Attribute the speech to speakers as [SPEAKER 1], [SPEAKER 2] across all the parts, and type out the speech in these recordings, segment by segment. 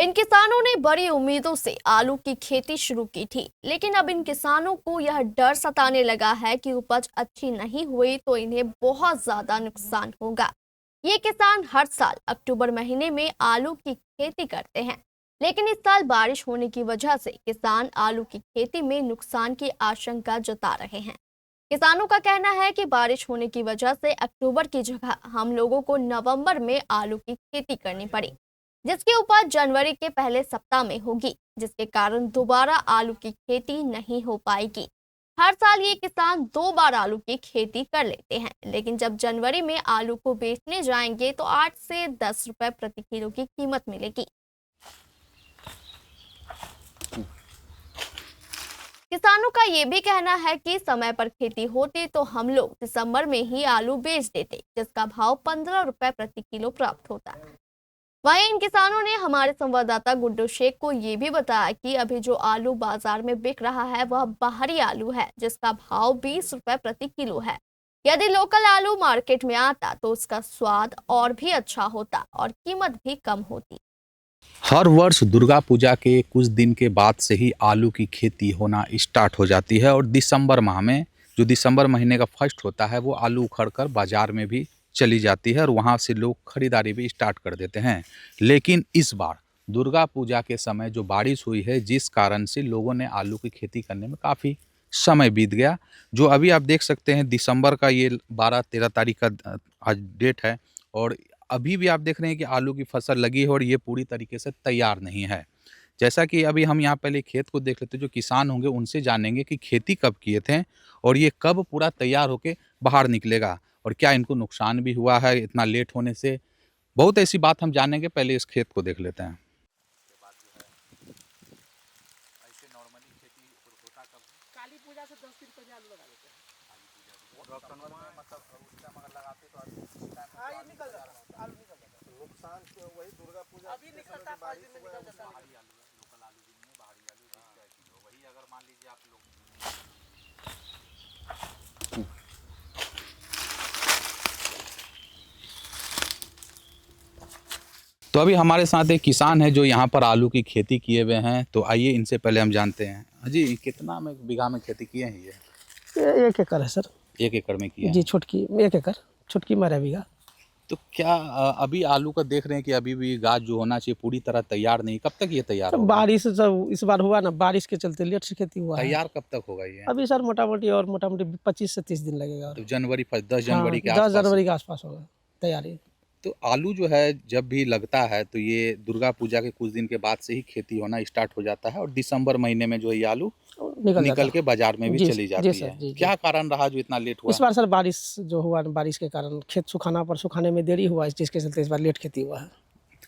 [SPEAKER 1] इन किसानों ने बड़ी उम्मीदों से आलू की खेती शुरू की थी, लेकिन अब इन किसानों को यह डर सताने लगा है कि उपज अच्छी नहीं हुई तो इन्हें बहुत ज्यादा नुकसान होगा। ये किसान हर साल अक्टूबर महीने में आलू की खेती करते हैं, लेकिन इस साल बारिश होने की वजह से किसान आलू की खेती में नुकसान की आशंका जता रहे हैं। किसानों का कहना है कि बारिश होने की वजह से अक्टूबर की जगह हम लोगों को नवंबर में आलू की खेती करनी पड़ी, जिसकी उपज जनवरी के पहले सप्ताह में होगी, जिसके कारण दोबारा आलू की खेती नहीं हो पाएगी। हर साल ये किसान 2 बार आलू की खेती कर लेते हैं, लेकिन जब जनवरी में आलू को बेचने जाएंगे तो 8 से 10 रुपए प्रति किलो की कीमत मिलेगी। किसानों का ये भी कहना है कि समय पर खेती होती तो हम लोग दिसंबर में ही आलू बेच देते, जिसका भाव 15 रुपए प्रति किलो प्राप्त होता है। वहीं इन किसानों ने हमारे संवाददाता गुड्डू शेख को ये भी बताया कि अभी जो आलू बाजार में बिक रहा है वह बाहरी आलू है, जिसका भाव 20 रुपए प्रति किलो है। यदि लोकल आलू मार्केट में आता तो उसका स्वाद और भी अच्छा होता और कीमत भी कम होती।
[SPEAKER 2] हर वर्ष दुर्गा पूजा के कुछ दिन के बाद से ही आलू की खेती होना स्टार्ट हो जाती है और दिसंबर माह में जो दिसंबर महीने का फर्स्ट होता है वो आलू उखड़कर बाज़ार में भी चली जाती है और वहाँ से लोग खरीदारी भी स्टार्ट कर देते हैं। लेकिन इस बार दुर्गा पूजा के समय जो बारिश हुई है, जिस कारण से लोगों ने आलू की खेती करने में काफ़ी समय बीत गया। जो अभी आप देख सकते हैं दिसंबर का ये 12-13 तारीख का आज डेट है और अभी भी आप देख रहे हैं कि आलू की फसल लगी है और ये पूरी तरीके से तैयार नहीं है। जैसा कि अभी हम यहाँ पहले खेत को देख लेते हैं, जो किसान होंगे उनसे जानेंगे कि खेती कब किए थे और ये कब पूरा तैयार होके बाहर निकलेगा और क्या इनको नुकसान भी हुआ है इतना लेट होने से। बहुत ऐसी बात हम जानेंगे, पहले इस खेत को देख लेते हैं।
[SPEAKER 3] काली पूजा से 10 दिन पहले आलू लगा देते हैं। हाँ, ये निकल जाता है, आलू निकल जाता है। नुकसान तो वही दुर्गा पूजा अभी निकलता है, 5 दिन में निकल जाता है।
[SPEAKER 2] बाहरी आलू है, लोकल आलू भी नहीं है, बाहरी आलू 20 रुपए किलो। वही अगर मान लीजिए आप लोग तो अभी हमारे साथ एक किसान है जो यहाँ पर आलू की खेती किए हुए हैं, तो आइए इनसे पहले हम जानते हैं। जी, कितना में बीघा में खेती किए हैं ये?
[SPEAKER 3] 1 एकड़ है सर।
[SPEAKER 2] 1 एकड़ में किए हैं
[SPEAKER 3] जी, छोटकी 1 एकड़, छोटकी 12 बीघा।
[SPEAKER 2] तो क्या अभी आलू का देख रहे हैं कि अभी भी गाछ जो होना चाहिए पूरी तरह तैयार नहीं, कब तक ये तैयार
[SPEAKER 3] तो
[SPEAKER 2] होगा?
[SPEAKER 3] बारिश जब इस बार हुआ ना, बारिश के चलते लेट से खेती हुआ है।
[SPEAKER 2] तैयार कब तक होगा ये?
[SPEAKER 3] अभी सर मोटामोटी 25 से 30 दिन लगेगा और
[SPEAKER 2] तो जनवरी 10
[SPEAKER 3] हाँ,
[SPEAKER 2] जनवरी के
[SPEAKER 3] 10
[SPEAKER 2] आसपास।
[SPEAKER 3] जनवरी के आसपास होगा तैयारी।
[SPEAKER 2] तो आलू जो है जब भी लगता है तो ये दुर्गा पूजा के कुछ दिन के बाद से ही खेती होना स्टार्ट हो जाता है और दिसंबर महीने में जो ये आलू निकल के बाजार में भी चली जाती है। क्या कारण रहा जो इतना लेट हुआ?
[SPEAKER 3] इस बार सर बारिश जो हुआ, बारिश के कारण खेत सुखाने में देरी हुआ, जिसके चलते इस बार लेट खेती हुआ है।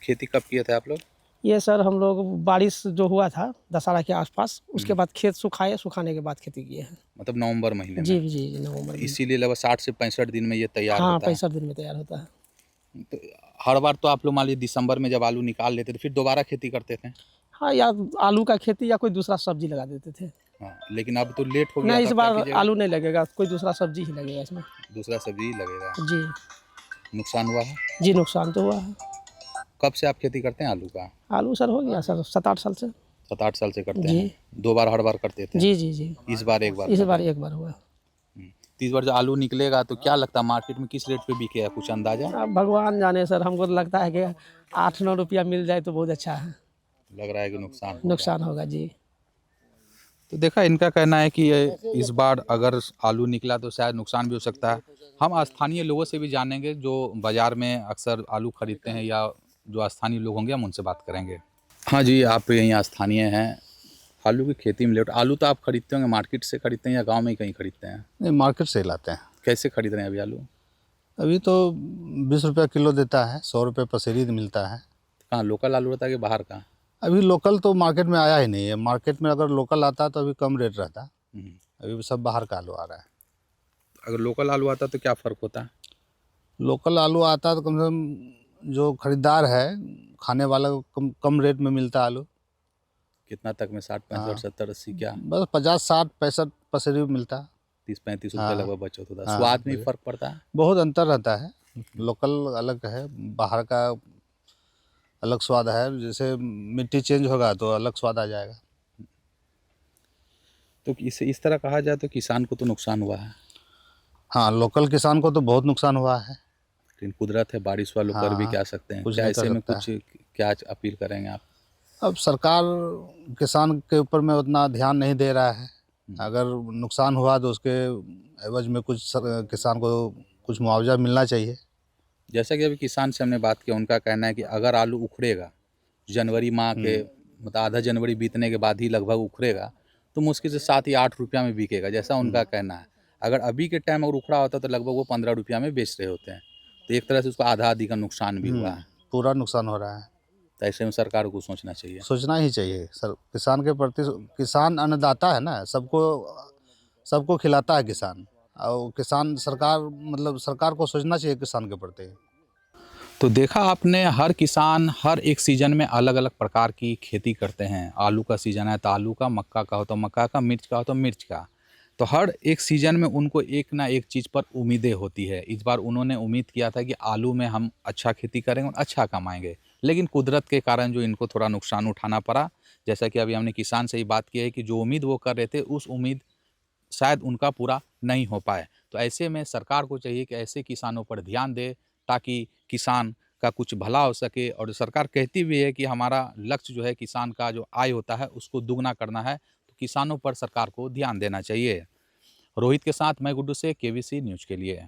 [SPEAKER 2] खेती कब किए थे आप लोग?
[SPEAKER 3] ये सर हम लोग बारिश जो हुआ था दशहरा के आसपास, उसके बाद खेत सुखाने के बाद खेती किए हैं।
[SPEAKER 2] मतलब नवंबर महीने में?
[SPEAKER 3] जी जी, नवंबर में।
[SPEAKER 2] इसीलिए लगभग 60 से 65 दिन में ये तैयार
[SPEAKER 3] हाँ,
[SPEAKER 2] होता है।
[SPEAKER 3] 65 दिन में तैयार होता है।
[SPEAKER 2] तो हर बार तो आप लोग मान लीजिए दिसंबर में जब आलू निकाल लेते थे फिर दोबारा खेती करते थे?
[SPEAKER 3] हाँ, या आलू का खेती या कोई दूसरा सब्जी लगा देते थे।
[SPEAKER 2] हाँ, लेकिन अब तो लेट हो गया।
[SPEAKER 3] नहीं, इस बार आलू नहीं लगेगा, कोई दूसरा सब्जी ही लगेगा इसमें।
[SPEAKER 2] दूसरा सब्जी ही लगेगा।
[SPEAKER 3] जी
[SPEAKER 2] नुकसान हुआ है?
[SPEAKER 3] जी, नुकसान तो हुआ है।
[SPEAKER 2] कब से आप खेती करते हैं आलू का?
[SPEAKER 3] आलू सर हो गया सर 7-8 साल से।
[SPEAKER 2] 7-8 साल से करते
[SPEAKER 3] जी।
[SPEAKER 2] हैं। 2 बार हर बार करते थे?
[SPEAKER 3] जी जी जी,
[SPEAKER 2] इस बार एक बार?
[SPEAKER 3] इस बार एक बार हुआ।
[SPEAKER 2] तो इस बार जो आलू निकलेगा तो क्या लगता है मार्केट में किस रेट पे बिकेगा, कुछ अंदाजा?
[SPEAKER 3] अब भगवान जाने सर, हमको तो लगता है कि 8-9 रुपया मिल जाए तो बहुत अच्छा है।
[SPEAKER 2] लग रहा है कि
[SPEAKER 3] नुकसान होगा जी।
[SPEAKER 2] तो देखा, इनका कहना है कि इस बार अगर आलू निकला तो शायद नुकसान भी हो सकता है। हम स्थानीय लोगों से भी जानेंगे जो बाज़ार में अक्सर आलू खरीदते हैं या जो स्थानीय लोग होंगे, हम उनसे बात करेंगे। हाँ जी, आप यहाँ स्थानीय हैं। आलू की खेती में लेट, आलू तो आप खरीदते होंगे, मार्केट से खरीदते हैं या गांव में ही कहीं खरीदते हैं?
[SPEAKER 4] नहीं, मार्केट से लाते हैं।
[SPEAKER 2] कैसे खरीद रहे हैं अभी आलू?
[SPEAKER 4] अभी तो 20 रुपया किलो देता है, 100 रुपये पसेरी मिलता है।
[SPEAKER 2] कहाँ लोकल आलू रहता है कि बाहर का?
[SPEAKER 4] अभी लोकल तो मार्केट में आया ही नहीं है। मार्केट में अगर लोकल आता तो अभी कम रेट रहता। अभी सब बाहर का आलू आ रहा है।
[SPEAKER 2] अगर लोकल आलू आता तो क्या फ़र्क होता?
[SPEAKER 4] लोकल आलू आता तो कम से कम जो खरीदार है, खाने वाला को कम रेट में मिलता आलू।
[SPEAKER 2] कितना तक में? 60, 65, 70, 80 क्या?
[SPEAKER 4] बस 50, 60, 65 पसेरी मिलता।
[SPEAKER 2] 30-35 रुपये लगभग बचत होता है।
[SPEAKER 4] हाँ,
[SPEAKER 2] स्वाद में फ़र्क पड़ता है?
[SPEAKER 4] बहुत अंतर रहता है। लोकल अलग है, बाहर का अलग स्वाद है। जैसे मिट्टी चेंज होगा तो अलग स्वाद आ जाएगा।
[SPEAKER 2] तो इस तरह कहा जाए तो किसान को तो नुकसान हुआ है,
[SPEAKER 4] हाँ, लोकल किसान को तो बहुत नुकसान हुआ है।
[SPEAKER 2] लेकिन कुदरत है, बारिश वालों कर भी
[SPEAKER 4] हाँ,
[SPEAKER 2] क्या सकते हैं।
[SPEAKER 4] कुछ
[SPEAKER 2] क्या
[SPEAKER 4] नहीं कर
[SPEAKER 2] ऐसे में
[SPEAKER 4] सकता
[SPEAKER 2] कुछ क्या अपील करेंगे आप?
[SPEAKER 4] अब सरकार किसान के ऊपर में उतना ध्यान नहीं दे रहा है। अगर नुकसान हुआ तो उसके एवज में कुछ किसान को कुछ मुआवजा मिलना चाहिए।
[SPEAKER 2] जैसा कि अभी किसान से हमने बात की, उनका कहना है कि अगर आलू उखड़ेगा जनवरी माह के मतलब आधा जनवरी बीतने के बाद ही लगभग उखड़ेगा, तो मुश्किल से 7 या 8 रुपया में बिकेगा, जैसा उनका कहना है। अगर अभी के टाइम अगर उखड़ा होता तो लगभग वो 15 रुपया में बेच रहे होते हैं। तो एक तरह से उसको आधा आधी का नुकसान भी हुआ है।
[SPEAKER 4] पूरा नुकसान हो रहा है।
[SPEAKER 2] तो ऐसे में सरकार को सोचना चाहिए।
[SPEAKER 4] सोचना ही चाहिए सर, किसान के प्रति। किसान अन्नदाता है ना, सबको खिलाता है किसान। और किसान सरकार मतलब सरकार को सोचना चाहिए किसान के प्रति।
[SPEAKER 2] तो देखा आपने, हर किसान हर एक सीज़न में अलग अलग प्रकार की खेती करते हैं। आलू का सीज़न है तो आलू का, मक्का का हो तो मक्का का, मिर्च का हो तो मिर्च का। तो हर एक सीज़न में उनको एक ना एक चीज़ पर उम्मीदें होती है। इस बार उन्होंने उम्मीद किया था कि आलू में हम अच्छा खेती करेंगे और अच्छा कमाएंगे, लेकिन कुदरत के कारण जो इनको थोड़ा नुकसान उठाना पड़ा। जैसा कि अभी हमने किसान से ही बात की है कि जो उम्मीद वो कर रहे थे उस उम्मीद शायद उनका पूरा नहीं हो पाए। तो ऐसे में सरकार को चाहिए कि ऐसे किसानों पर ध्यान दे ताकि किसान का कुछ भला हो सके। और सरकार कहती भी है कि हमारा लक्ष्य जो है किसान का जो आय होता है उसको दुगना करना है, तो किसानों पर सरकार को ध्यान देना चाहिए। रोहित के साथ मैं गुड्डू से, केवीसी न्यूज़ के लिए।